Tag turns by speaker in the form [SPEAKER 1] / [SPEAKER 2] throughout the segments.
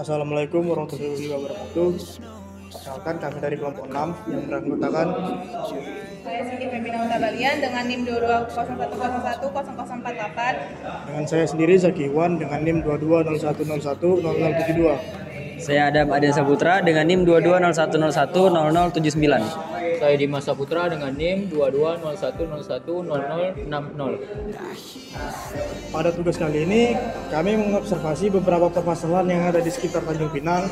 [SPEAKER 1] Assalamualaikum warahmatullahi wabarakatuh. Perkenalkan, kami dari kelompok 6 yang beranggotakan
[SPEAKER 2] Saya Siti Femina Utabalian dengan NIM 2201010048.
[SPEAKER 1] dengan saya sendiri Zaki Iwan dengan NIM 2201010072.
[SPEAKER 3] Saya Adam Adian Saputra dengan NIM 2201010079.
[SPEAKER 4] Saya Dimas Saputra dengan NIM 2201010060.
[SPEAKER 1] Pada tugas kali ini, kami mengobservasi beberapa permasalahan yang ada di sekitar Tanjung Pinang.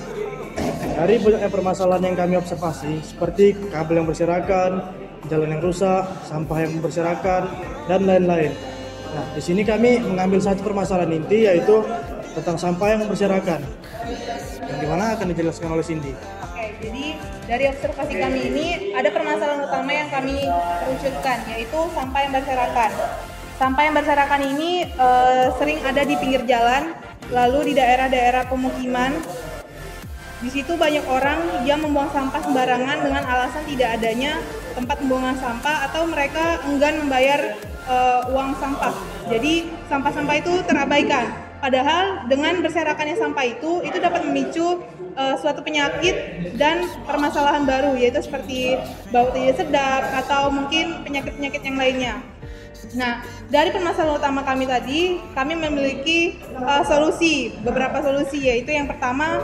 [SPEAKER 1] Dari banyaknya permasalahan yang kami observasi, seperti kabel yang berserakan, jalan yang rusak, sampah yang berserakan, dan lain-lain. Nah, di sini kami mengambil satu permasalahan inti, yaitu tentang sampah yang berserakan, yang dimana akan dijelaskan oleh Cindy.
[SPEAKER 2] Oke, jadi dari observasi kami ini ada permasalahan utama yang kami kerucutkan, yaitu sampah yang berserakan. Sampah yang berserakan ini sering ada di pinggir jalan, lalu di daerah-daerah pemukiman. Di situ banyak orang yang membuang sampah sembarangan dengan alasan tidak adanya tempat pembuangan sampah atau mereka enggan membayar uang sampah. Jadi sampah-sampah itu terabaikan. Padahal dengan berserakannya sampah itu dapat memicu suatu penyakit dan permasalahan baru, yaitu seperti bau tidak sedap atau mungkin penyakit-penyakit yang lainnya. Nah, dari permasalahan utama kami tadi, kami memiliki beberapa solusi, yaitu yang pertama,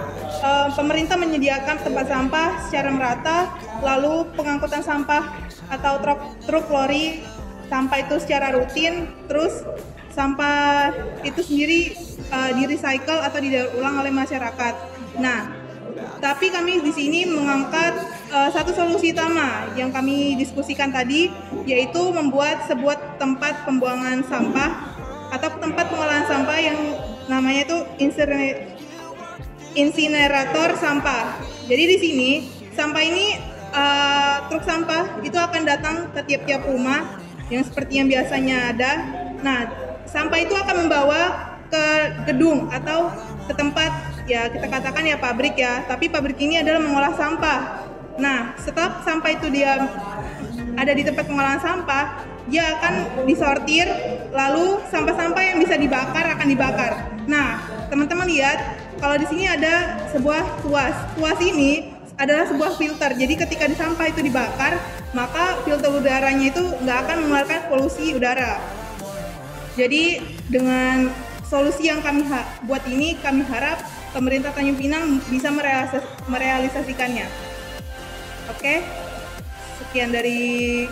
[SPEAKER 2] pemerintah menyediakan tempat sampah secara merata, lalu pengangkutan sampah atau truk lori sampah itu secara rutin, terus sampah itu sendiri di-recycle atau didaur ulang oleh masyarakat. Nah, tapi kami di sini mengangkat satu solusi utama yang kami diskusikan tadi, yaitu membuat sebuah tempat pembuangan sampah atau tempat pengolahan sampah yang namanya itu insinerator sampah. Jadi di sini sampah ini truk sampah itu akan datang ke tiap-tiap rumah yang seperti yang biasanya ada. Nah, sampah itu akan membawa ke gedung atau ke tempat, ya kita katakan ya pabrik ya, tapi pabrik ini adalah mengolah sampah. Nah, setelah sampah itu dia ada di tempat pengolahan sampah, dia akan disortir, lalu sampah-sampah yang bisa dibakar akan dibakar. Nah, teman-teman lihat, kalau di sini ada sebuah tuas. Tuas ini adalah sebuah filter. Jadi ketika di sampah itu dibakar, maka filter udaranya itu nggak akan mengeluarkan polusi udara. Jadi dengan solusi yang kami buat ini, kami harap pemerintah Tanjung Pinang bisa merealisasikannya. Oke, sekian dari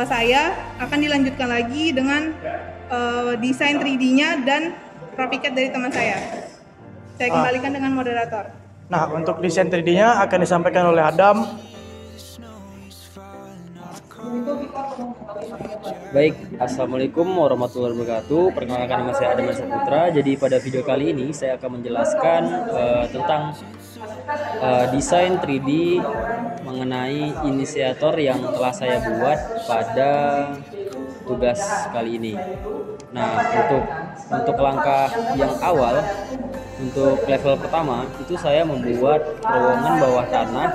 [SPEAKER 2] saya. Akan dilanjutkan lagi dengan desain 3D-nya dan Propicat dari teman saya. Saya kembalikan dengan moderator.
[SPEAKER 1] Nah, untuk desain 3D-nya akan disampaikan oleh Adam.
[SPEAKER 3] Baik, Assalamualaikum warahmatullahi wabarakatuh. Perkenalkan, nama saya Adam Saputra. Jadi pada video kali ini saya akan menjelaskan tentang desain 3D mengenai inisiator yang telah saya buat pada tugas kali ini. Nah, untuk langkah yang awal, untuk level pertama itu saya membuat terowongan bawah tanah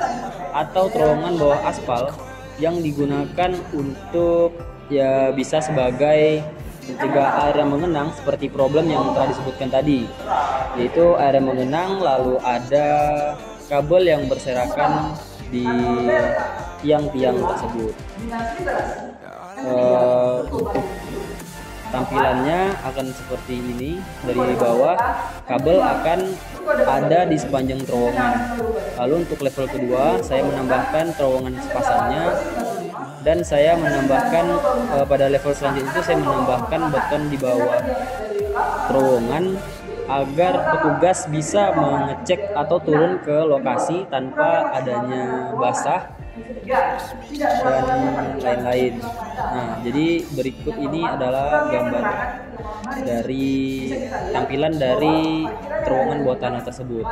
[SPEAKER 3] atau terowongan bawah aspal yang digunakan untuk ya bisa sebagai mencegah air yang mengenang seperti problem yang telah disebutkan tadi, yaitu air yang mengenang, lalu ada kabel yang berserakan di tiang-tiang tersebut. Untuk tampilannya akan seperti ini. Dari bawah kabel akan ada di sepanjang terowongan. Lalu untuk level kedua saya menambahkan terowongan sepasangnya, dan saya menambahkan pada level selanjutnya itu saya menambahkan beton di bawah terowongan agar petugas bisa mengecek atau turun ke lokasi tanpa adanya basah dan lain-lain. Nah, jadi berikut ini adalah gambar dari tampilan dari terowongan bawah tanah tersebut.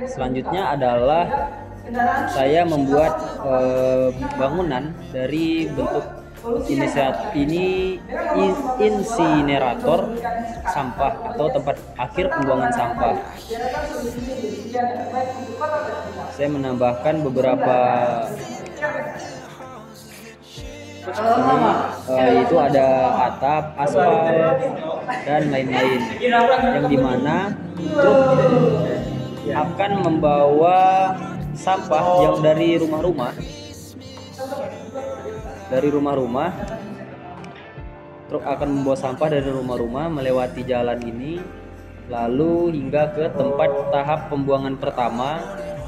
[SPEAKER 3] Selanjutnya adalah saya membuat bangunan dari bentuk insinerator sampah atau tempat akhir pembuangan sampah. Saya menambahkan beberapa itu ada atap, aspal, dan lain-lain, yang dimana akan membawa sampah yang dari rumah-rumah truk akan membawa sampah dari rumah-rumah melewati jalan ini lalu hingga ke tempat tahap pembuangan pertama,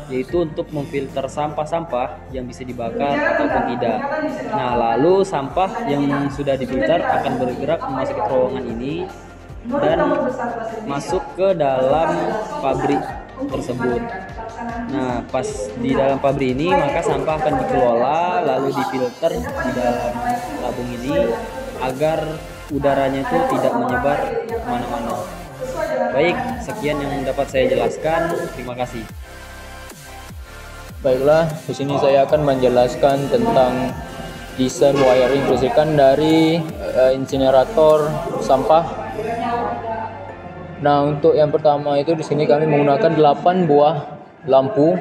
[SPEAKER 3] yaitu untuk memfilter sampah-sampah yang bisa dibakar ataupun tidak. Nah, lalu sampah yang sudah difilter akan bergerak memasuki terowongan ini dan masuk ke dalam pabrik tersebut. Nah, pas di dalam pabrik ini maka sampah akan dikelola lalu difilter di dalam tabung ini agar udaranya itu tidak menyebar kemana-mana. Baik, sekian yang dapat saya jelaskan. Terima kasih.
[SPEAKER 4] Baiklah, di sini saya akan menjelaskan tentang desain wiring kelistrikan dari insinerator sampah. Nah, untuk yang pertama itu di sini kami menggunakan 8 buah lampu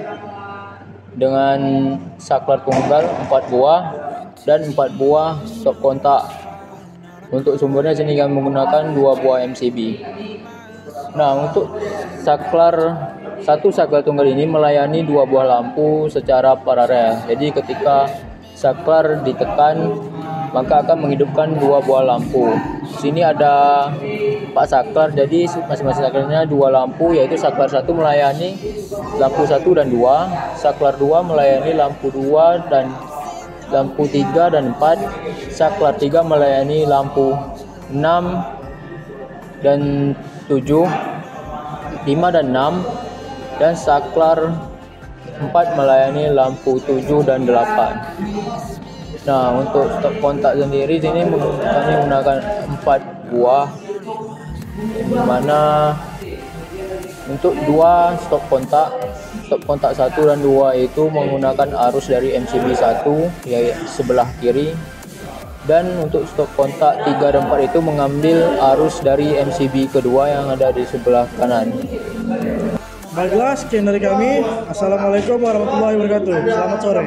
[SPEAKER 4] dengan saklar tunggal 4 buah dan 4 buah stop kontak. Untuk sumbernya sini kami menggunakan 2 buah MCB. Nah, untuk satu saklar tunggal ini melayani 2 buah lampu secara paralel. Jadi ketika saklar ditekan maka akan menghidupkan 2 buah lampu. Di sini ada 4 saklar, jadi masing-masing saklarnya 2 lampu, yaitu saklar 1 melayani lampu 1 dan 2, saklar 2 melayani lampu 2 dan lampu 3 dan 4, saklar 3 melayani lampu 6 dan 7, 5 dan 6, dan saklar 4 melayani lampu 7 dan 8. Nah, untuk stop kontak sendiri sini kami menggunakan 4 buah, di mana untuk 2 stop kontak 1 dan 2 itu menggunakan arus dari MCB 1 yaitu sebelah kiri, dan untuk stop kontak 3 dan 4 itu mengambil arus dari MCB kedua yang ada di sebelah kanan.
[SPEAKER 1] Baiklah, sekian dari kami. Assalamualaikum warahmatullahi wabarakatuh. Selamat sore.